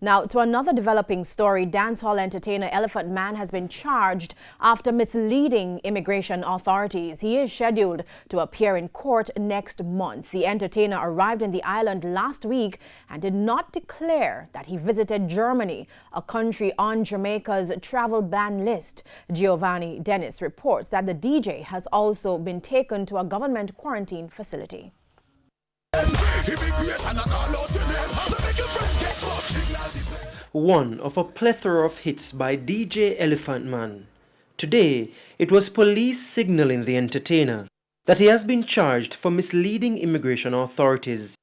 Now, to another developing story, dancehall entertainer Elephant Man has been charged after misleading immigration authorities. He is scheduled to appear in court next month. The entertainer arrived in the island last week and did not declare that he visited Germany, a country on Jamaica's travel ban list. Giovanni Dennis reports that the DJ has also been taken to a government quarantine facility. One of a plethora of hits by DJ Elephant Man. Today, it was police signaling the entertainer that he has been charged for misleading immigration authorities.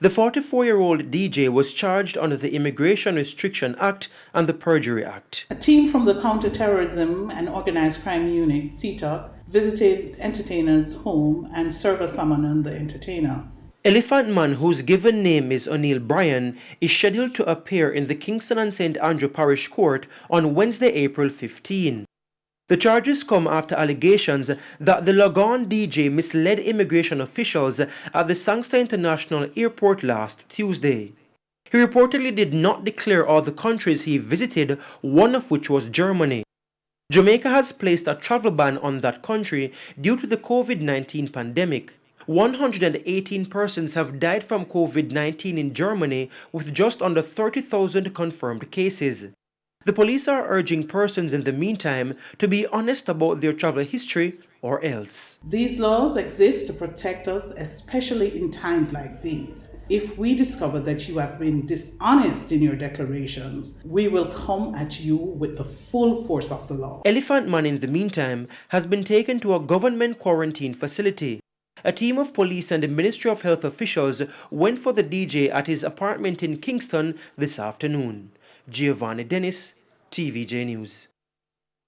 The 44-year-old DJ was charged under the Immigration Restriction Act and the Perjury Act. A team from the Counter-Terrorism and Organized Crime Unit, CTOC, visited entertainer's home and served a summon on the entertainer. Elephant Man, whose given name is O'Neil Bryan, is scheduled to appear in the Kingston and St. Andrew Parish Court on Wednesday, April 15. The charges come after allegations that the Logan DJ misled immigration officials at the Sangster International Airport last Tuesday. He reportedly did not declare all the countries he visited, one of which was Germany. Jamaica has placed a travel ban on that country due to the COVID-19 pandemic. 118 persons have died from COVID-19 in Germany, with just under 30,000 confirmed cases. The police are urging persons in the meantime to be honest about their travel history or else. These laws exist to protect us, especially in times like these. If we discover that you have been dishonest in your declarations, we will come at you with the full force of the law. Elephant Man, in the meantime, has been taken to a government quarantine facility. A team of police and the Ministry of Health officials went for the DJ at his apartment in Kingston this afternoon. Giovanni Dennis, TVJ News.